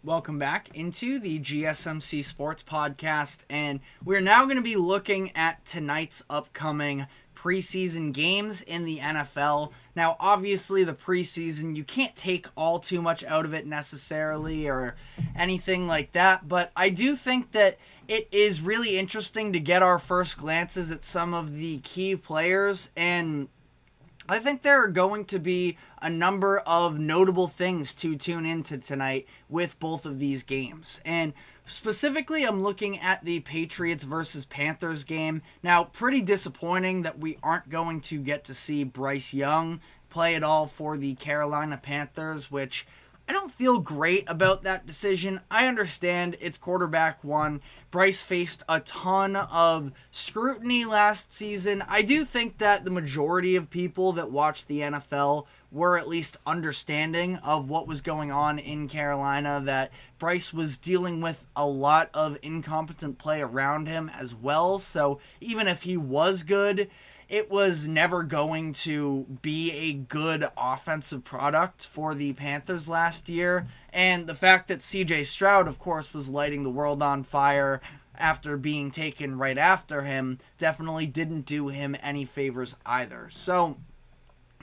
Welcome back into the GSMC Sports Podcast, and we're now going to be looking at tonight's upcoming preseason games in the NFL. Now, obviously, the preseason, you can't take all too much out of it necessarily or anything like that, but I do think that it is really interesting to get our first glances at some of the key players, and I think there are going to be a number of notable things to tune into tonight with both of these games. And specifically, I'm looking at the Patriots versus Panthers game. Now, pretty disappointing that we aren't going to get to see Bryce Young play at all for the Carolina Panthers, which I don't feel great about that decision. I understand it's quarterback one. Bryce faced a ton of scrutiny last season. I do think that the majority of people that watched the NFL were at least understanding of what was going on in Carolina, that Bryce was dealing with a lot of incompetent play around him as well. So even if he was good, it was never going to be a good offensive product for the Panthers last year. And the fact that CJ Stroud, of course, was lighting the world on fire after being taken right after him definitely didn't do him any favors either. So,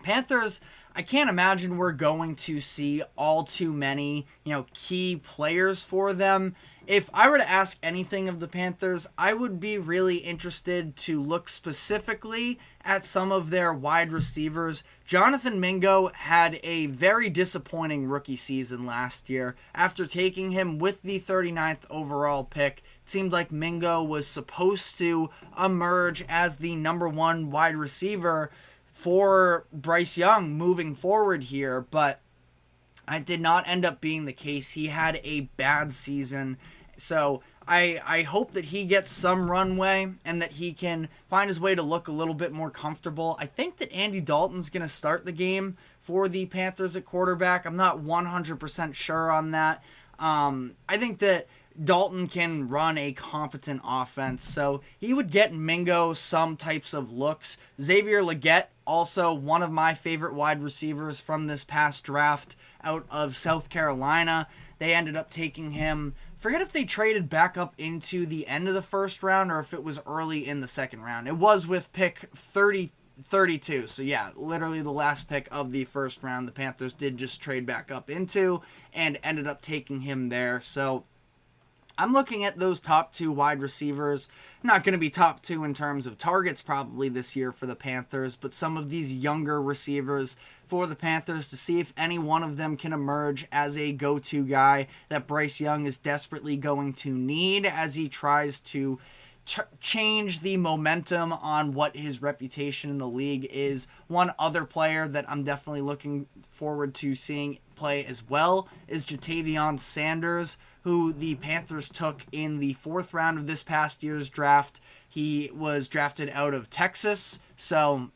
Panthers, I can't imagine we're going to see all too many, key players for them. If I were to ask anything of the Panthers, I would be really interested to look specifically at some of their wide receivers. Jonathan Mingo had a very disappointing rookie season last year. After taking him with the 39th overall pick, it seemed like Mingo was supposed to emerge as the number one wide receiver for Bryce Young moving forward here, but it did not end up being the case. He had a bad season, so I hope that he gets some runway and that he can find his way to look a little bit more comfortable. I think that Andy Dalton's going to start the game for the Panthers at quarterback. I'm not 100% sure on that. I think that Dalton can run a competent offense, so he would get Mingo some types of looks. Xavier Legette, also one of my favorite wide receivers from this past draft out of South Carolina. They ended up taking him, forget if they traded back up into the end of the first round or if it was early in the second round. It was with pick 32. So yeah, literally the last pick of the first round the Panthers did just trade back up into and ended up taking him there. So I'm looking at those top two wide receivers. Not going to be top two in terms of targets probably this year for the Panthers, but some of these younger receivers for the Panthers to see if any one of them can emerge as a go-to guy that Bryce Young is desperately going to need as he tries to change the momentum on what his reputation in the league is. One other player that I'm definitely looking forward to seeing play as well is Ja'Tavion Sanders, who the Panthers took in the fourth round of this past year's draft. He was drafted out of Texas, so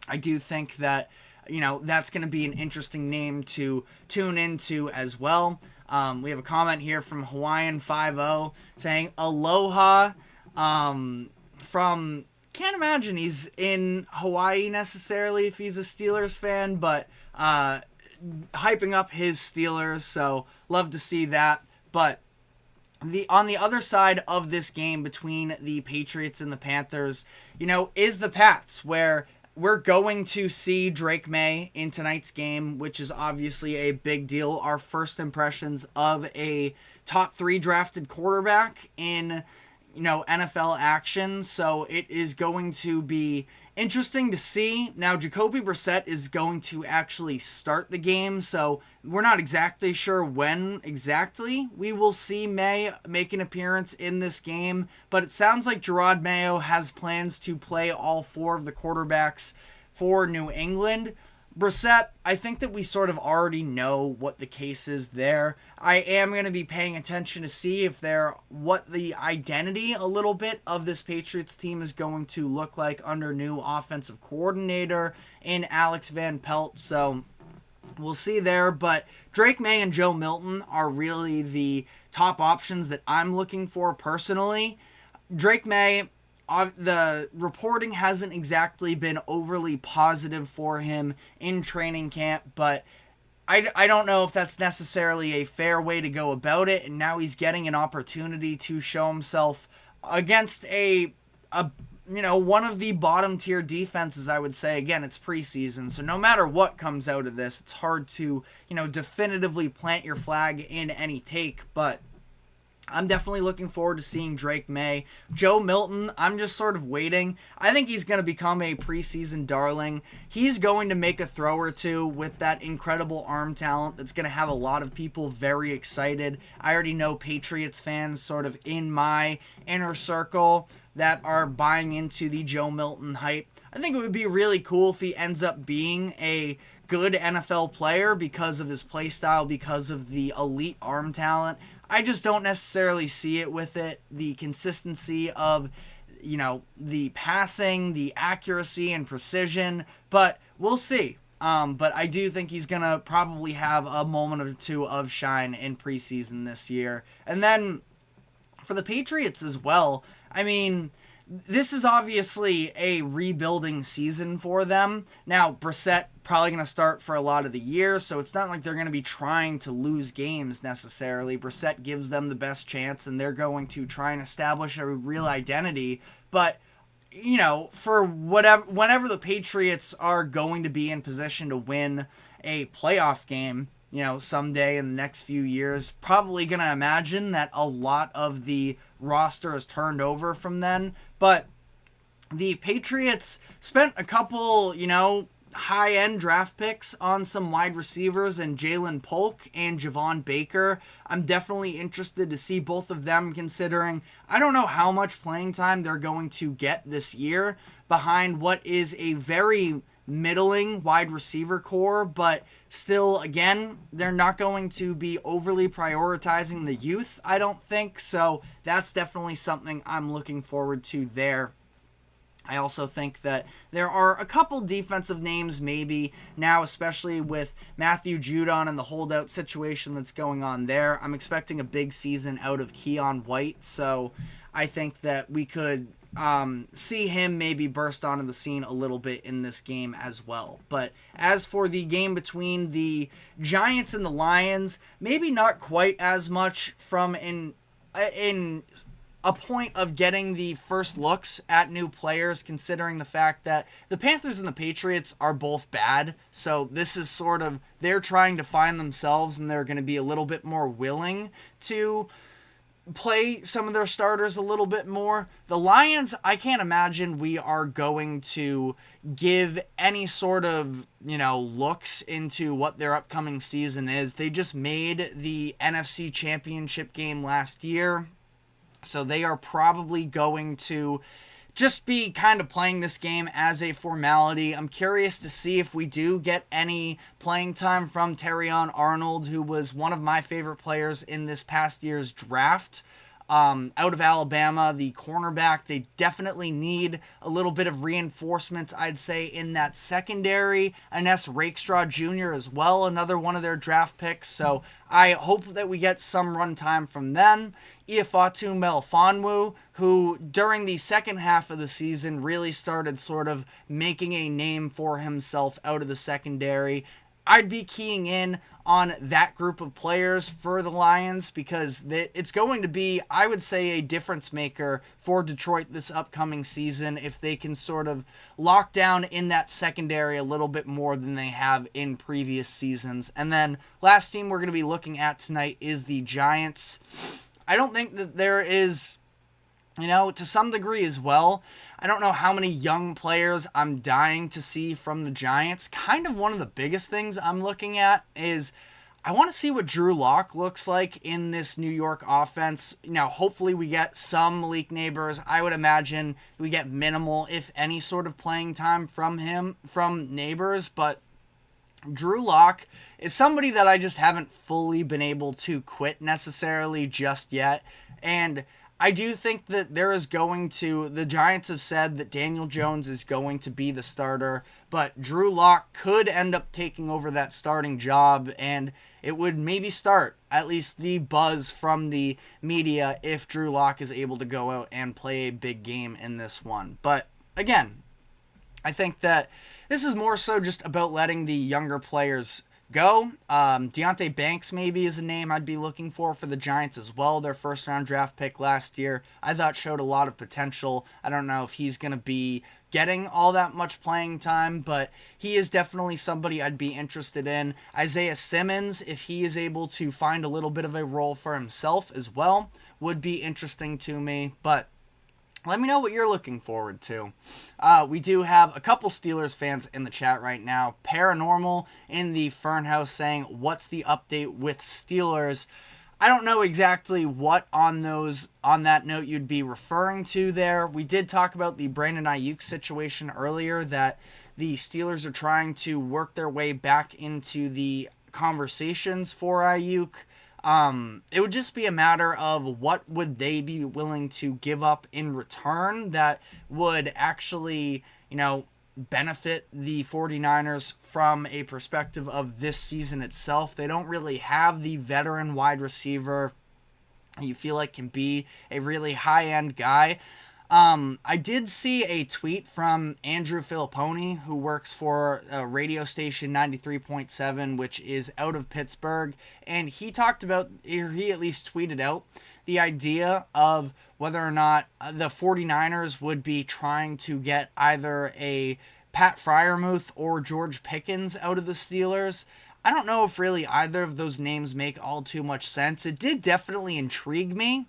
I do think that, that's going to be an interesting name to tune into as well. We have a comment here from Hawaiian50 saying, Aloha, from, can't imagine he's in Hawaii necessarily if he's a Steelers fan, but hyping up his Steelers, so love to see that. But on the other side of this game between the Patriots and the Panthers, is the Pats, where we're going to see Drake May in tonight's game, which is obviously a big deal. Our first impressions of a top 3 drafted quarterback in, NFL action. So it is going to be interesting to see. Now, Jacoby Brissett is going to actually start the game, so we're not exactly sure when exactly we will see May make an appearance in this game, but it sounds like Gerard Mayo has plans to play all 4 of the quarterbacks for New England. Brissett, I think that we sort of already know what the case is there. I am going to be paying attention to see what the identity a little bit of this Patriots team is going to look like under new offensive coordinator in Alex Van Pelt. So we'll see there. But Drake May and Joe Milton are really the top options that I'm looking for personally. Drake May, the reporting hasn't exactly been overly positive for him in training camp, but I don't know if that's necessarily a fair way to go about it, and now he's getting an opportunity to show himself against a one of the bottom tier defenses, I would say. Again, it's preseason, so no matter what comes out of this, it's hard to, definitively plant your flag in any take, but I'm definitely looking forward to seeing Drake May. Joe Milton, I'm just sort of waiting. I think he's going to become a preseason darling. He's going to make a throw or two with that incredible arm talent that's going to have a lot of people very excited. I already know Patriots fans sort of in my inner circle that are buying into the Joe Milton hype. I think it would be really cool if he ends up being a good NFL player because of his play style, because of the elite arm talent. I just don't necessarily see it with it. The consistency of, the passing, the accuracy and precision, but we'll see. But I do think he's going to probably have a moment or two of shine in preseason this year. And then for the Patriots as well, I mean, this is obviously a rebuilding season for them. Now, Brissett probably going to start for a lot of the year, so it's not like they're going to be trying to lose games necessarily. Brissett gives them the best chance, and they're going to try and establish a real identity. But, for whenever the Patriots are going to be in position to win a playoff game, someday in the next few years, probably going to imagine that a lot of the roster is turned over from then. But the Patriots spent a couple, high-end draft picks on some wide receivers and Jalen Polk and Javon Baker. I'm definitely interested to see both of them, considering I don't know how much playing time they're going to get this year behind what is a very middling wide receiver core, but still, again, they're not going to be overly prioritizing the youth, I don't think, so that's definitely something I'm looking forward to there. I also think that there are a couple defensive names maybe now, especially with Matthew Judon and the holdout situation that's going on there. I'm expecting a big season out of Keon White, so I think that we could see him maybe burst onto the scene a little bit in this game as well. But as for the game between the Giants and the Lions, maybe not quite as much from in a point of getting the first looks at new players, considering the fact that the Panthers and the Patriots are both bad. So this is sort of, they're trying to find themselves, and they're going to be a little bit more willing to play some of their starters a little bit more. The Lions, I can't imagine we are going to give any sort of, looks into what their upcoming season is. They just made the NFC Championship game last year, so they are probably going to just be kind of playing this game as a formality. I'm curious to see if we do get any playing time from Terrion Arnold, who was one of my favorite players in this past year's draft. Out of Alabama, the cornerback, they definitely need a little bit of reinforcements, I'd say, in that secondary. Ines Rakestraw Jr. as well, another one of their draft picks. So I hope that we get some run time from them. Ifeatu Melifonwu, who during the second half of the season really started sort of making a name for himself out of the secondary. I'd be keying in on that group of players for the Lions because it's going to be, I would say, a difference maker for Detroit this upcoming season if they can sort of lock down in that secondary a little bit more than they have in previous seasons. And then last team we're going to be looking at tonight is the Giants. I don't think that there is, to some degree as well, I don't know how many young players I'm dying to see from the Giants. Kind of one of the biggest things I'm looking at is I want to see what Drew Lock looks like in this New York offense. Now, hopefully we get some Malik Neighbors. I would imagine we get minimal, if any, sort of playing time from Neighbors, but Drew Lock is somebody that I just haven't fully been able to quit necessarily just yet, and I do think that the Giants have said that Daniel Jones is going to be the starter, but Drew Lock could end up taking over that starting job, and it would maybe start at least the buzz from the media if Drew Lock is able to go out and play a big game in this one. But again, I think that this is more so just about letting the younger players go. Deonte Banks maybe is a name I'd be looking for the Giants as well. Their first round draft pick last year, I thought showed a lot of potential. I don't know if he's going to be getting all that much playing time, but he is definitely somebody I'd be interested in. Isaiah Simmons, if he is able to find a little bit of a role for himself as well, would be interesting to me, but let me know what you're looking forward to. We do have a couple Steelers fans in the chat right now. Paranormal in the Fernhouse saying, what's the update with Steelers? I don't know exactly what on that note you'd be referring to there. We did talk about the Brandon Ayuk situation earlier, that the Steelers are trying to work their way back into the conversations for Ayuk. It would just be a matter of what would they be willing to give up in return that would actually, benefit the 49ers from a perspective of this season itself. They don't really have the veteran wide receiver you feel like can be a really high-end guy. I did see a tweet from Andrew Filipponi, who works for a radio station 93.7, which is out of Pittsburgh, and he talked about, or he at least tweeted out, the idea of whether or not the 49ers would be trying to get either a Pat Freiermuth or George Pickens out of the Steelers. I don't know if really either of those names make all too much sense. It did definitely intrigue me,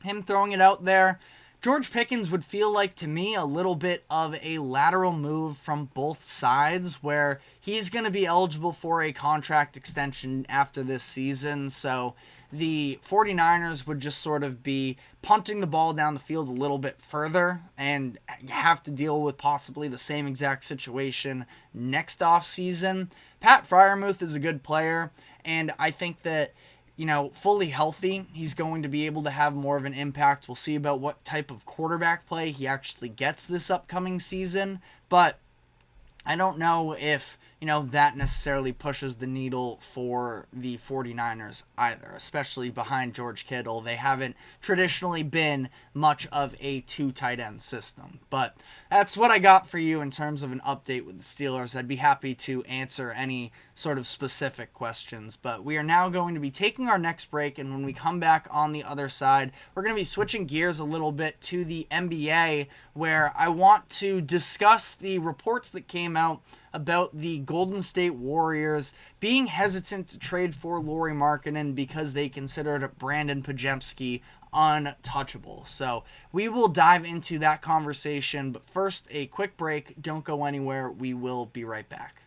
him throwing it out there. George Pickens would feel like, to me, a little bit of a lateral move from both sides, where he's going to be eligible for a contract extension after this season. So the 49ers would just sort of be punting the ball down the field a little bit further and have to deal with possibly the same exact situation next offseason. Pat Freiermuth is a good player, and I think that, fully healthy, he's going to be able to have more of an impact. We'll see about what type of quarterback play he actually gets this upcoming season, but I don't know if, that necessarily pushes the needle for the 49ers either, especially behind George Kittle. They haven't traditionally been much of a two tight end system, but that's what I got for you in terms of an update with the Steelers. I'd be happy to answer any sort of specific questions, but we are now going to be taking our next break, and when we come back on the other side, we're going to be switching gears a little bit to the NBA, where I want to discuss the reports that came out about the Golden State Warriors being hesitant to trade for Lauri Markkanen because they considered Brandon Podziemski untouchable. So we will dive into that conversation, but first, a quick break. Don't go anywhere. We will be right back.